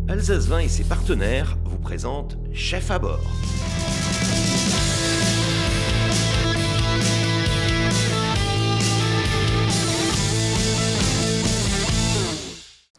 Alsace Vin et ses partenaires vous présentent Chef à bord.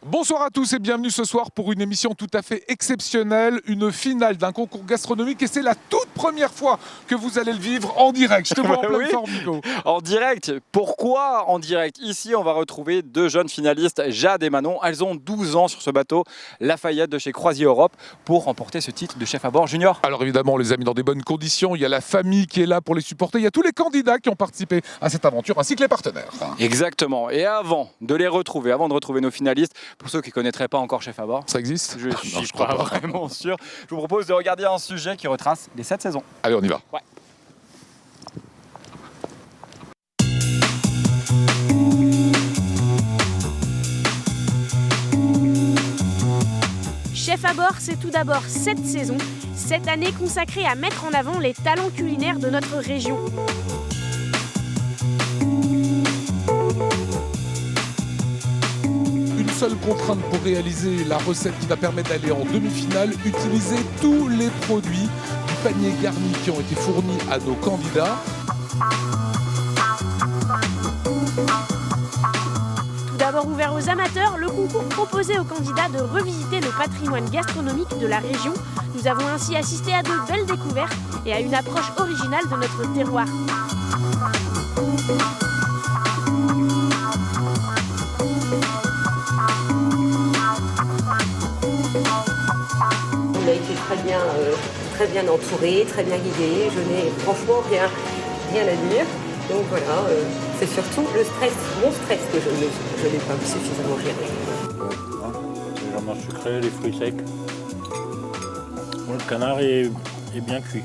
Bonsoir à tous et bienvenue ce soir pour une émission tout à fait exceptionnelle, une finale d'un concours gastronomique et c'est la toute première fois que vous allez le vivre en direct. Je te vois en pleine forme, Nico. En direct. Pourquoi en direct? Ici, on va retrouver deux jeunes finalistes, Jade et Manon. Elles ont 12 ans sur ce bateau Lafayette de chez Croisier Europe pour remporter ce titre de chef à bord junior. Alors évidemment, on les a mis dans des bonnes conditions. Il y a la famille qui est là pour les supporter. Il y a tous les candidats qui ont participé à cette aventure ainsi que les partenaires. Exactement. Et avant de les retrouver, avant de retrouver nos finalistes, pour ceux qui ne connaîtraient pas encore Chef à bord, Ça existe? je suis pas vraiment sûr. Je vous propose de regarder un sujet qui retrace les 7 saisons. Allez, on y va. Ouais. Chef à bord, c'est tout d'abord 7 saisons, cette année consacrée à mettre en avant les talents culinaires de notre région. Une seule contrainte pour réaliser la recette qui va permettre d'aller en demi-finale, utiliser tous les produits du panier garni qui ont été fournis à nos candidats. Tout d'abord ouvert aux amateurs, le concours proposait aux candidats de revisiter le patrimoine gastronomique de la région. Nous avons ainsi assisté à de belles découvertes et à une approche originale de notre terroir. On a été très bien entouré, très bien guidé. Je n'ai franchement rien à dire. Donc voilà, c'est surtout le stress, mon stress que je n'ai pas suffisamment géré. Les amandes sucrées, les fruits secs. Bon, le canard est bien cuit.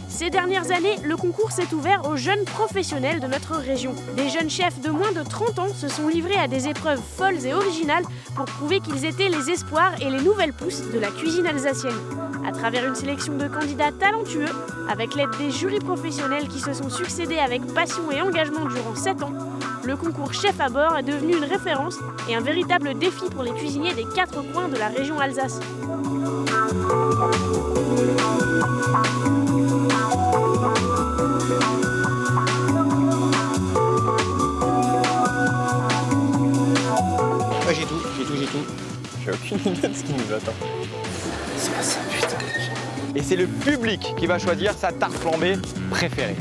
Ces dernières années, le concours s'est ouvert aux jeunes professionnels de notre région. Des jeunes chefs de moins de 30 ans se sont livrés à des épreuves folles et originales pour prouver qu'ils étaient les espoirs et les nouvelles pousses de la cuisine alsacienne. À travers une sélection de candidats talentueux, avec l'aide des jurys professionnels qui se sont succédés avec passion et engagement durant 7 ans, le concours Chef à bord est devenu une référence et un véritable défi pour les cuisiniers des 4 coins de la région Alsace. Ouais, j'ai tout. J'ai aucune idée de ce qui nous attend. C'est pas ça, putain. Et c'est le public qui va choisir sa tarte flambée préférée.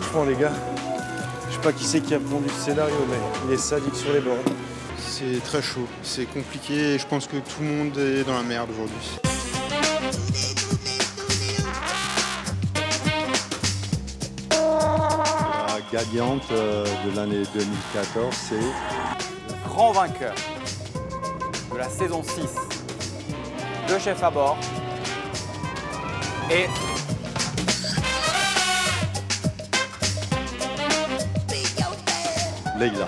Franchement les gars, je sais pas qui c'est qui a pondu ce scénario, mais il est sadique sur les bords. C'est très chaud, c'est compliqué et je pense que tout le monde est dans la merde aujourd'hui. La gagnante de l'année 2014, c'est Le grand vainqueur de la saison 6 de Chef à bord et Leïla.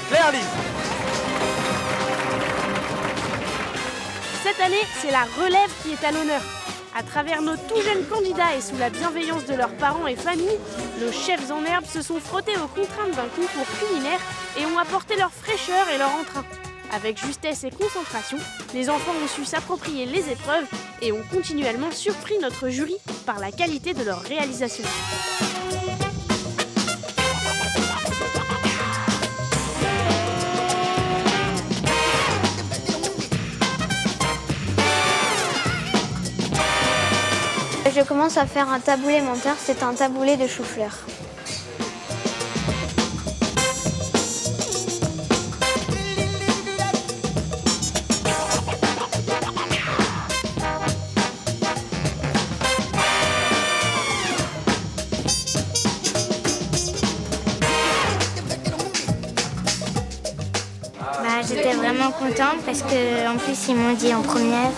Claire-Lise. Cette année, c'est la relève qui est à l'honneur. À travers nos tout jeunes candidats et sous la bienveillance de leurs parents et familles, nos chefs en herbe se sont frottés aux contraintes d'un concours culinaire et ont apporté leur fraîcheur et leur entrain. Avec justesse et concentration, les enfants ont su s'approprier les épreuves et ont continuellement surpris notre jury par la qualité de leur réalisation. Je commence à faire un taboulé menteur, c'est un taboulé de chou-fleur. J'étais vraiment contente parce qu'en plus ils m'ont dit en première.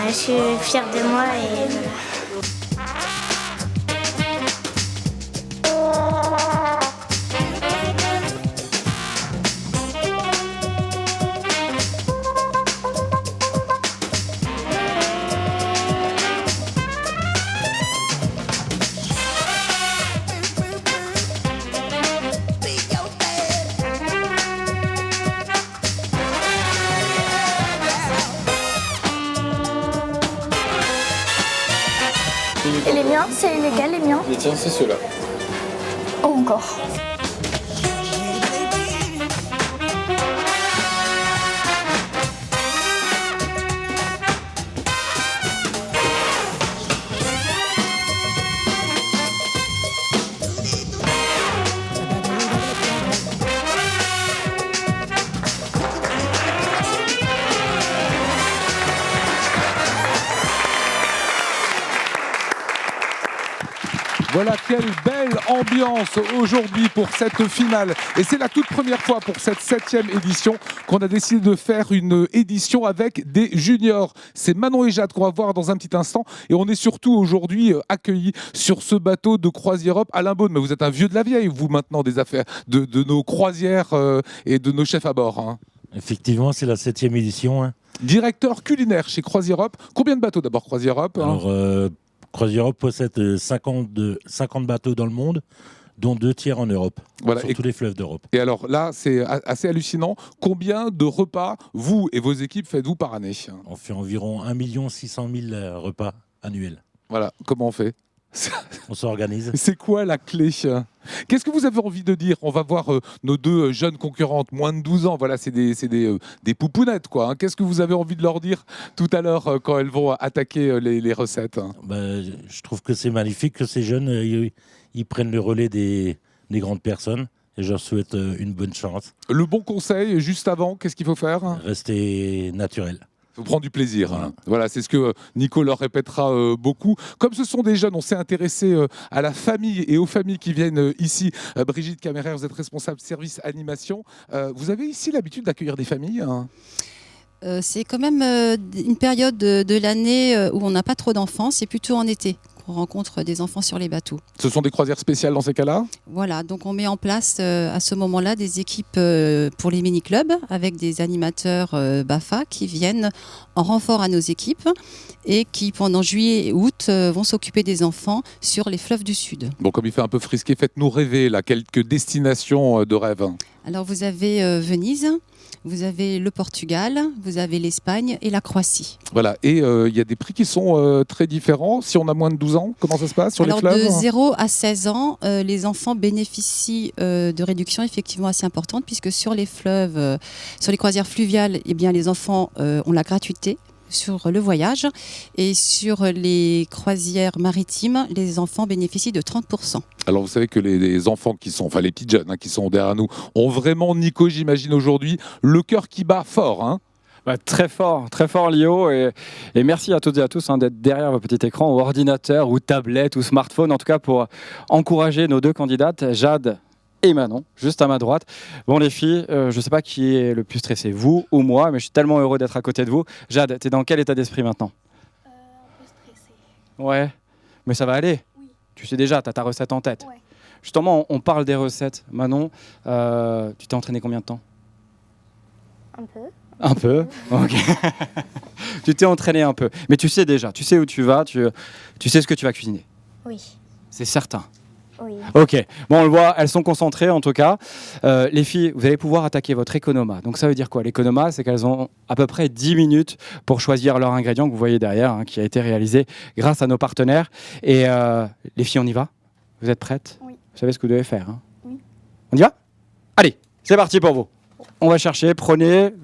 Je suis fière de moi et voilà. miens, c'est lesquels les miens? Les tiens, c'est ceux-là. Oh, encore. Voilà quelle belle ambiance aujourd'hui pour cette finale. Et c'est la toute première fois pour cette 7e édition qu'on a décidé de faire une édition avec des juniors. C'est Manon et Jade qu'on va voir dans un petit instant. Et on est surtout aujourd'hui accueillis sur ce bateau de Croisière Europe. Alain Beaune, mais vous êtes un vieux de la vieille, vous maintenant, des affaires de nos croisières et de nos chefs à bord. Hein. Effectivement, c'est la 7e édition. Hein. Directeur culinaire chez Croisière Europe. Combien de bateaux d'abord Croisière Europe? Alors, Croisière Europe possède 50 bateaux dans le monde, dont 2 tiers en Europe, voilà, sur tous les fleuves d'Europe. Et alors là, c'est assez hallucinant. Combien de repas, vous et vos équipes, faites-vous par année? On fait environ 1 600 000 repas annuels. Voilà, comment on fait? On s'organise. C'est quoi la clé? Qu'est-ce que vous avez envie de dire? On va voir nos 2 jeunes concurrentes, moins de 12 ans. Voilà, c'est des poupounettes, quoi. Hein. Qu'est-ce que vous avez envie de leur dire tout à l'heure quand elles vont attaquer les recettes? Je trouve que c'est magnifique que ces jeunes ils prennent le relais des grandes personnes. Et je leur souhaite une bonne chance. Le bon conseil, juste avant, qu'est-ce qu'il faut faire? Rester naturel. Il faut prendre du plaisir. Hein. Voilà, c'est ce que Nico leur répétera beaucoup. Comme ce sont des jeunes, on s'est intéressé à la famille et aux familles qui viennent ici. Brigitte Camérer, vous êtes responsable service animation. Vous avez ici l'habitude d'accueillir des familles? Hein? C'est quand même une période de l'année où on n'a pas trop d'enfants, c'est plutôt en été qu'on rencontre des enfants sur les bateaux. Ce sont des croisières spéciales dans ces cas-là? Voilà, donc on met en place à ce moment-là des équipes pour les mini-clubs avec des animateurs BAFA qui viennent en renfort à nos équipes et qui pendant juillet et août vont s'occuper des enfants sur les fleuves du Sud. Bon, comme il fait un peu frisqué, faites-nous rêver là, quelques destinations de rêve. Alors vous avez Venise, vous avez le Portugal, vous avez l'Espagne et la Croatie. Voilà, et il y a des prix qui sont très différents. Si on a moins de 12 ans, comment ça se passe sur les fleuves? De 0 à 16 ans, les enfants bénéficient de réductions effectivement assez importantes puisque sur les fleuves, sur les croisières fluviales, eh bien, les enfants ont la gratuité sur le voyage et sur les croisières maritimes, les enfants bénéficient de 30%. Alors vous savez que les enfants qui sont, enfin les petits jeunes qui sont derrière nous, ont vraiment, Nico, j'imagine aujourd'hui, le cœur qui bat fort. Hein. Très fort Lio, et merci à toutes et à tous d'être derrière vos petits écrans ou ordinateur ou tablette ou smartphone, en tout cas pour encourager nos 2 candidates, Jade et Manon, juste à ma droite. Bon les filles, je ne sais pas qui est le plus stressé, vous ou moi, mais je suis tellement heureux d'être à côté de vous. Jade, tu es dans quel état d'esprit maintenant? Un peu stressée. Ouais, mais ça va aller. Oui. Tu sais déjà, tu as ta recette en tête. Ouais. Justement, on parle des recettes. Manon, tu t'es entraîné combien de temps? Un peu. Un peu, ok. Tu t'es entraîné un peu, mais tu sais déjà, tu sais où tu vas, tu sais ce que tu vas cuisiner. Oui. C'est certain. Oui. Ok, bon on le voit, elles sont concentrées en tout cas. Les filles, vous allez pouvoir attaquer votre économa. Donc ça veut dire quoi? L'économa, c'est qu'elles ont à peu près 10 minutes pour choisir leur ingrédient que vous voyez derrière, qui a été réalisé grâce à nos partenaires. Et les filles, on y va? Vous êtes prêtes? Oui. Vous savez ce que vous devez faire? Oui. On y va? Allez, c'est parti pour vous. On va chercher,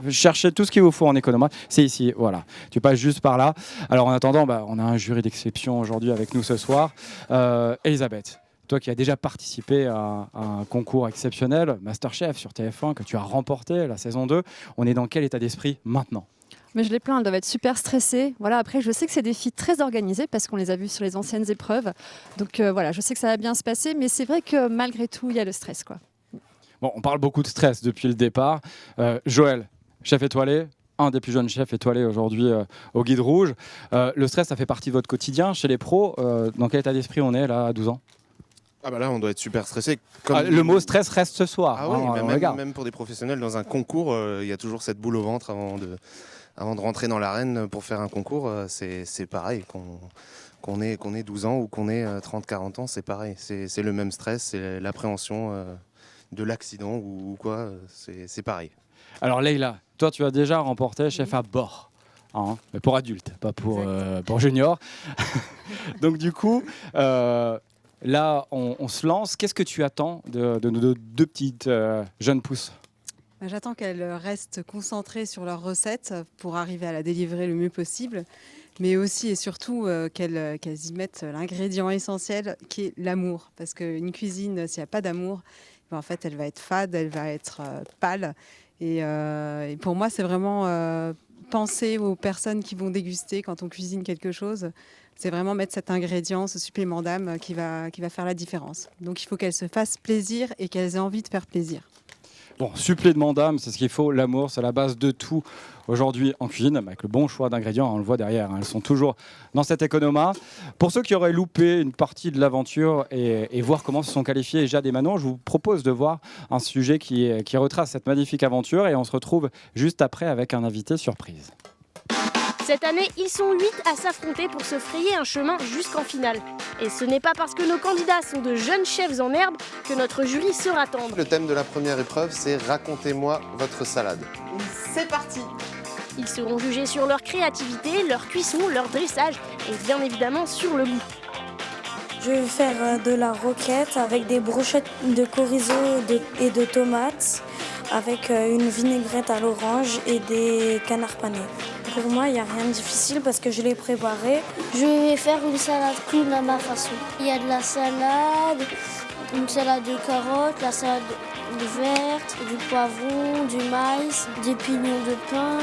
cherchez tout ce qu'il vous faut en économa. C'est ici, voilà. Tu passes juste par là. Alors en attendant, on a un jury d'exception aujourd'hui avec nous ce soir. Elisabeth, toi qui as déjà participé à un concours exceptionnel, Masterchef sur TF1, que tu as remporté la saison 2, on est dans quel état d'esprit maintenant? Mais je les plains, elles doivent être super stressées. Voilà, après, je sais que c'est des filles très organisées parce qu'on les a vues sur les anciennes épreuves. Donc voilà, je sais que ça va bien se passer, mais c'est vrai que malgré tout, il y a le stress, quoi. Bon, on parle beaucoup de stress depuis le départ. Joël, chef étoilé, un des plus jeunes chefs étoilés aujourd'hui au Guide Rouge. Le stress, ça fait partie de votre quotidien chez les pros. Dans quel état d'esprit on est là à 12 ans? Ah bah là, on doit être super stressé. Le mot stress reste ce soir. Ah oui, même pour des professionnels dans un concours, il y a toujours cette boule au ventre avant de rentrer dans l'arène pour faire un concours. C'est pareil, qu'on ait 12 ans ou qu'on ait 30-40 ans, c'est pareil. C'est le même stress, c'est l'appréhension de l'accident ou quoi, c'est pareil. Alors Leïla, toi tu as déjà remporté chef à bord. hein, mais pour adultes, pas pour juniors. Donc du coup, là, on se lance. Qu'est-ce que tu attends de nos deux petites jeunes pousses ? J'attends qu'elles restent concentrées sur leur recette pour arriver à la délivrer le mieux possible, mais aussi et surtout qu'elles y mettent l'ingrédient essentiel qui est l'amour. Parce qu'une cuisine, s'il n'y a pas d'amour, en fait, elle va être fade, elle va être pâle. Et pour moi, c'est vraiment penser aux personnes qui vont déguster quand on cuisine quelque chose. C'est vraiment mettre cet ingrédient, ce supplément d'âme qui va faire la différence. Donc il faut qu'elles se fassent plaisir et qu'elles aient envie de faire plaisir. Bon, supplément d'âme, c'est ce qu'il faut. L'amour, c'est la base de tout aujourd'hui en cuisine, avec le bon choix d'ingrédients. On le voit derrière, hein, elles sont toujours dans cet économa. Pour ceux qui auraient loupé une partie de l'aventure et voir comment se sont qualifiés Jade et Manon, je vous propose de voir un sujet qui retrace cette magnifique aventure. Et on se retrouve juste après avec un invité surprise. Cette année, ils sont 8 à s'affronter pour se frayer un chemin jusqu'en finale. Et ce n'est pas parce que nos candidats sont de jeunes chefs en herbe que notre jury sera tendre. Le thème de la première épreuve, c'est « Racontez-moi votre salade ». C'est parti! Ils seront jugés sur leur créativité, leur cuisson, leur dressage et bien évidemment sur le goût. Je vais faire de la roquette avec des brochettes de chorizo et de tomates, avec une vinaigrette à l'orange et des canards panés. Pour moi, il n'y a rien de difficile parce que je l'ai préparé. Je vais faire une salade clown à ma façon. Il y a de la salade, une salade de carottes, la salade verte, du poivron, du maïs, des pignons de pain.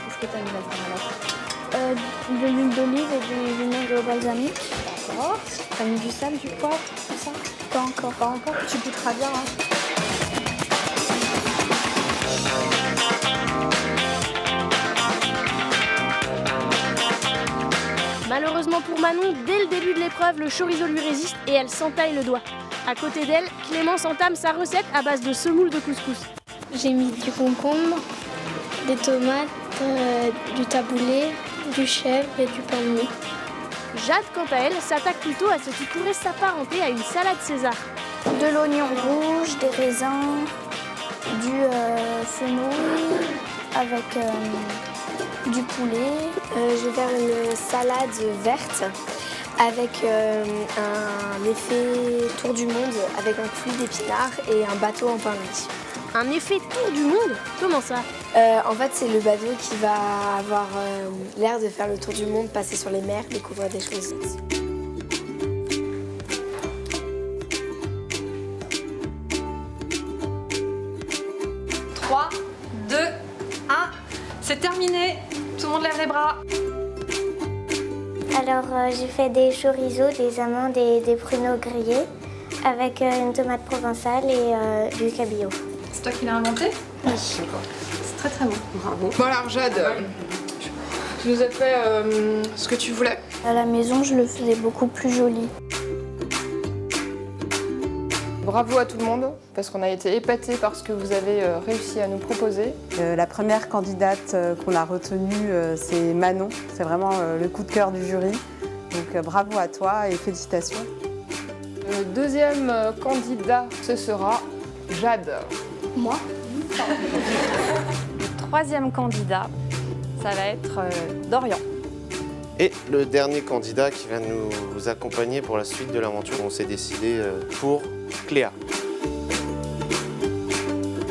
Qu'est-ce que tu as mis là-dedans? De l'huile d'olive et du vinaigre balsamique. D'accord. Tu as mis du sel, du poivre, tout ça? Pas encore. Pas encore. Tu goûteras bien. Hein. Malheureusement pour Manon, dès le début de l'épreuve, le chorizo lui résiste et elle s'entaille le doigt. À côté d'elle, Clémence entame sa recette à base de semoule de couscous. J'ai mis du concombre, des tomates, du taboulé, du chèvre et du palmier. Jade, quant à elle, s'attaque plutôt à ce qui pourrait s'apparenter à une salade César. De l'oignon rouge, des raisins, du fenouil avec du poulet. Je vais faire une salade verte avec un effet tour du monde avec un coulis d'épinards et un bateau en pain midi. Un effet tour du monde? Comment ça? En fait, c'est le bateau qui va avoir l'air de faire le tour du monde, passer sur les mers, découvrir des choses. C'est terminé. Tout le monde lève les bras. Alors, j'ai fait des chorizo, des amandes et des pruneaux grillés avec une tomate provençale et du cabillaud. C'est toi qui l'as inventé? Oui. C'est très très bon. Bravo. Bon alors Jade, tu nous as fait ce que tu voulais. À la maison, je le faisais beaucoup plus joli. Bravo à tout le monde, parce qu'on a été épatés par ce que vous avez réussi à nous proposer. La première candidate qu'on a retenue, c'est Manon. C'est vraiment le coup de cœur du jury. Donc bravo à toi et félicitations. Le deuxième candidat, ce sera Jade. Moi? Le troisième candidat, ça va être Dorian. Et le dernier candidat qui va nous accompagner pour la suite de l'aventure, on s'est décidé pour Cléa.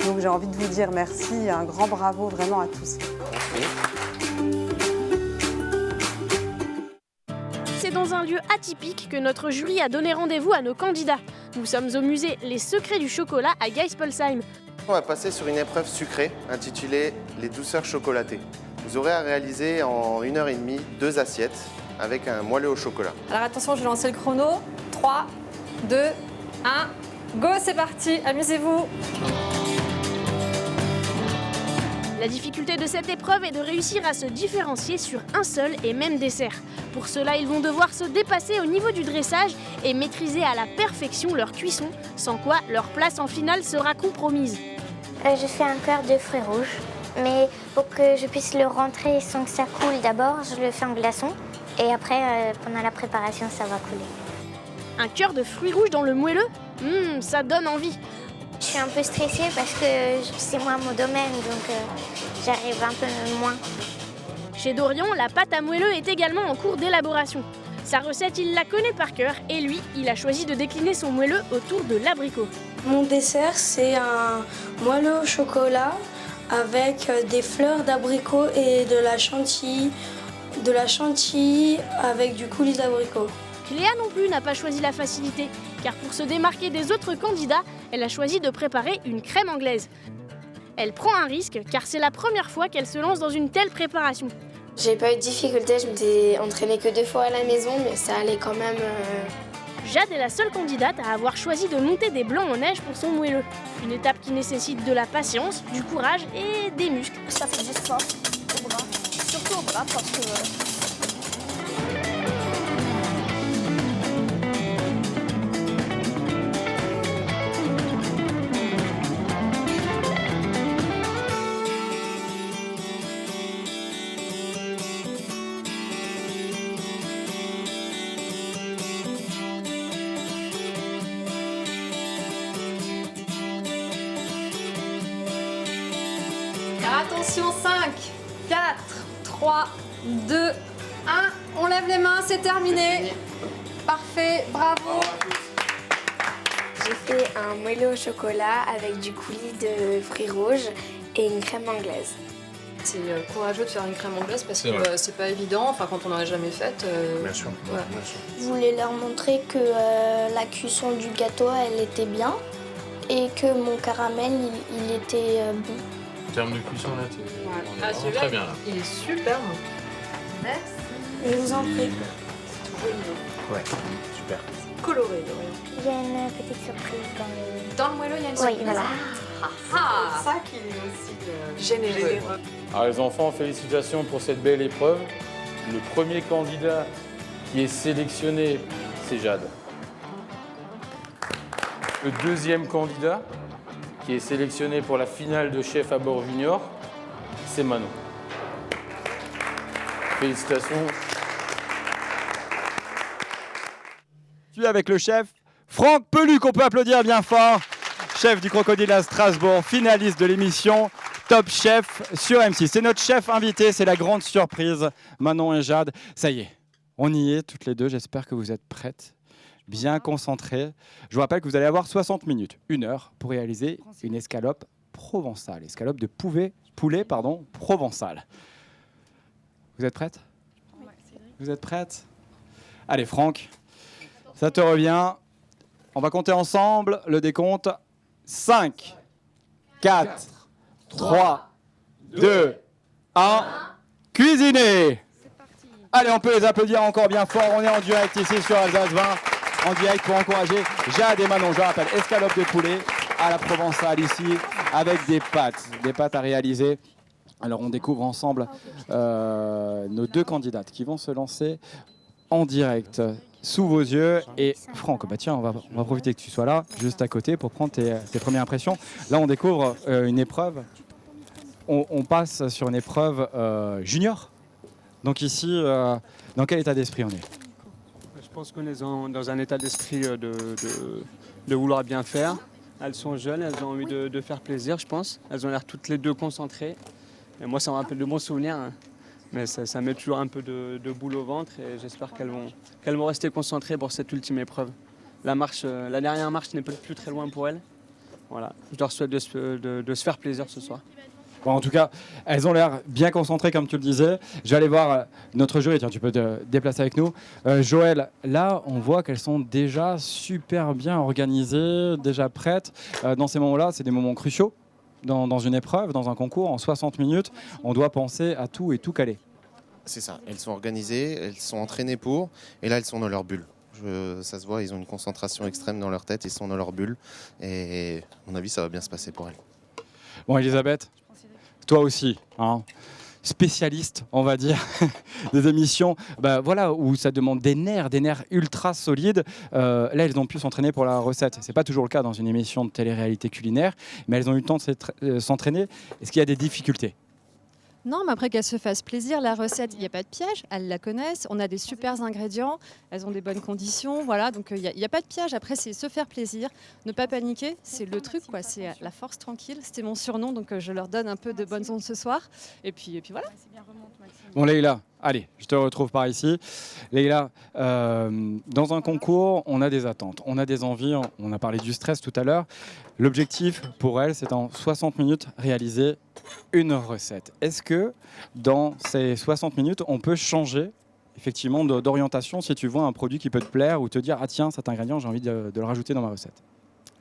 Donc j'ai envie de vous dire merci, un grand bravo vraiment à tous. C'est dans un lieu atypique que notre jury a donné rendez-vous à nos candidats. Nous sommes au musée Les Secrets du Chocolat à Geispolsheim. On va passer sur une épreuve sucrée intitulée Les douceurs chocolatées. Vous aurez à réaliser en 1h30 2 assiettes avec un moelleux au chocolat. Alors attention, je vais lancer le chrono. 3, 2, 1, go, c'est parti, amusez-vous. La difficulté de cette épreuve est de réussir à se différencier sur un seul et même dessert. Pour cela, ils vont devoir se dépasser au niveau du dressage et maîtriser à la perfection leur cuisson, sans quoi leur place en finale sera compromise. Je fais un cœur de fruits rouges, mais pour que je puisse le rentrer sans que ça coule d'abord, je le fais en glaçon et après, pendant la préparation, ça va couler. Un cœur de fruits rouges dans le moelleux? Ça donne envie. Je suis un peu stressée parce que c'est moi mon domaine, donc j'arrive un peu moins. Chez Dorian, la pâte à moelleux est également en cours d'élaboration. Sa recette, il la connaît par cœur et lui, il a choisi de décliner son moelleux autour de l'abricot. Mon dessert, c'est un moelleux au chocolat avec des fleurs d'abricot et de la chantilly avec du coulis d'abricot. Cléa non plus n'a pas choisi la facilité, car pour se démarquer des autres candidats, elle a choisi de préparer une crème anglaise. Elle prend un risque, car c'est la première fois qu'elle se lance dans une telle préparation. J'ai pas eu de difficulté, je m'étais entraînée que 2 fois à la maison, mais ça allait quand même. Jade est la seule candidate à avoir choisi de monter des blancs en neige pour son moelleux. Une étape qui nécessite de la patience, du courage et des muscles. Ça fait du sport au bras, surtout au bras parce que... Attention, 5, 4, 3, 2, 1. On lève les mains, c'est terminé. Parfait, bravo. J'ai fait un moelleux au chocolat avec du coulis de fruits rouges et une crème anglaise. C'est courageux de faire une crème anglaise parce que c'est pas évident, enfin quand on n'en a jamais faite. Bien sûr. Voilà. Je voulais leur montrer que la cuisson du gâteau, elle était bien et que mon caramel, il était bon. En termes de cuisson, là, on est vraiment très bien. Là. Il est superbe. Merci. Je vous en prie. C'est tout joli. Ouais, super. Coloré, de rien. Il y a une petite surprise dans le... Dans le moelleux, il y a une Oui, surprise. voilà. C'est ça qu'il est aussi généreux. Alors les enfants, félicitations pour cette belle épreuve. Le premier candidat qui est sélectionné, c'est Jade. Le deuxième candidat qui est sélectionné pour la finale de chef à bord junior, c'est Manon. Félicitations. Tu es avec le chef Franck Pelu, qu'on peut applaudir bien fort. Chef du Crocodile à Strasbourg, finaliste de l'émission Top Chef sur M6. C'est notre chef invité, c'est la grande surprise. Manon et Jade, ça y est, on y est toutes les deux. J'espère que vous êtes prêtes, bien concentrées. Je vous rappelle que vous allez avoir 60 minutes, 1 heure, pour réaliser une escalope provençale. Escalope de poulet provençale. Vous êtes prêtes? Vous êtes prêtes? Allez Franck, ça te revient. On va compter ensemble le décompte. 5, 4, 3, 2, 1. Cuisiner! Allez, on peut les applaudir encore bien fort. On est en direct ici sur Alsace 20, en direct pour encourager Jade et Manon. Je rappelle, escalope de poulet à la provençale ici, avec des pâtes à réaliser. Alors, on découvre ensemble nos 2 candidates qui vont se lancer en direct sous vos yeux. Et Franck, bah tiens, on va profiter que tu sois là, juste à côté, pour prendre tes premières impressions. Là, on découvre une épreuve. On passe sur une épreuve junior. Donc ici, dans quel état d'esprit on est? Je pense qu'on est dans un état d'esprit de vouloir bien faire. Elles sont jeunes, elles ont envie de faire plaisir, je pense. Elles ont l'air toutes les deux concentrées. Et moi, ça me rappelle de bons souvenirs. Hein. Mais ça met toujours un peu de boule au ventre et j'espère qu'elles vont rester concentrées pour cette ultime épreuve. La dernière marche n'est plus très loin pour elles. Voilà, je leur souhaite de se faire plaisir ce soir. Bon, en tout cas, elles ont l'air bien concentrées, comme tu le disais. Je vais aller voir notre jury. Tiens, tu peux te déplacer avec nous. Joël, là, on voit qu'elles sont déjà super bien organisées, déjà prêtes. Dans ces moments-là, c'est des moments cruciaux. Dans une épreuve, dans un concours, en 60 minutes, on doit penser à tout et tout caler. C'est ça, elles sont organisées, elles sont entraînées pour, et là elles sont dans leur bulle. Ça se voit, ils ont une concentration extrême dans leur tête, ils sont dans leur bulle, et à mon avis ça va bien se passer pour elles. Bon, Elisabeth, toi aussi, hein, spécialiste, on va dire, des émissions voilà, où ça demande des nerfs ultra solides. Là, elles ont pu s'entraîner pour la recette. Ce n'est pas toujours le cas dans une émission de télé-réalité culinaire, mais elles ont eu le temps de s'entraîner. Est-ce qu'il y a des difficultés? Non, mais après qu'elles se fassent plaisir, la recette, il n'y a pas de piège, elles la connaissent, on a des super ingrédients, elles ont des bonnes conditions, voilà, donc il n'y a pas de piège. Après, c'est se faire plaisir, ne pas paniquer, c'est le truc, quoi, c'est la force tranquille. C'était mon surnom, donc je leur donne un peu de bonnes ondes ce soir. Et puis voilà. Bon, Leïla, allez, je te retrouve par ici. Leïla, dans un concours, on a des attentes, on a des envies, on a parlé du stress tout à l'heure. L'objectif pour elle, c'est en 60 minutes réaliser une recette. Est-ce que dans ces 60 minutes, on peut changer effectivement d'orientation si tu vois un produit qui peut te plaire ou te dire ah tiens, cet ingrédient, j'ai envie de le rajouter dans ma recette?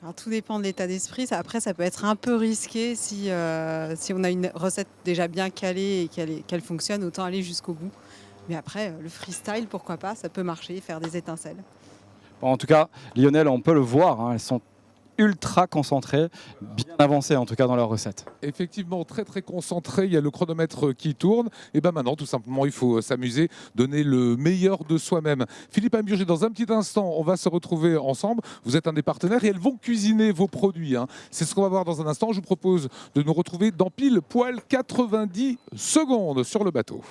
Alors, tout dépend de l'état d'esprit. Après, ça peut être un peu risqué si on a une recette déjà bien calée et qu'elle fonctionne, autant aller jusqu'au bout. Mais après, le freestyle, pourquoi pas, ça peut marcher, faire des étincelles. Bon, en tout cas, Lionel, on peut le voir, hein, elles sont ultra concentrées, bien avancées en tout cas dans leur recette. Effectivement, très très concentré, il y a le chronomètre qui tourne. Et bien maintenant, tout simplement, il faut s'amuser, donner le meilleur de soi-même. Philippe Amburger, dans un petit instant, on va se retrouver ensemble. Vous êtes un des partenaires et elles vont cuisiner vos produits. Hein. C'est ce qu'on va voir dans un instant. Je vous propose de nous retrouver dans pile poil 90 secondes sur le bateau.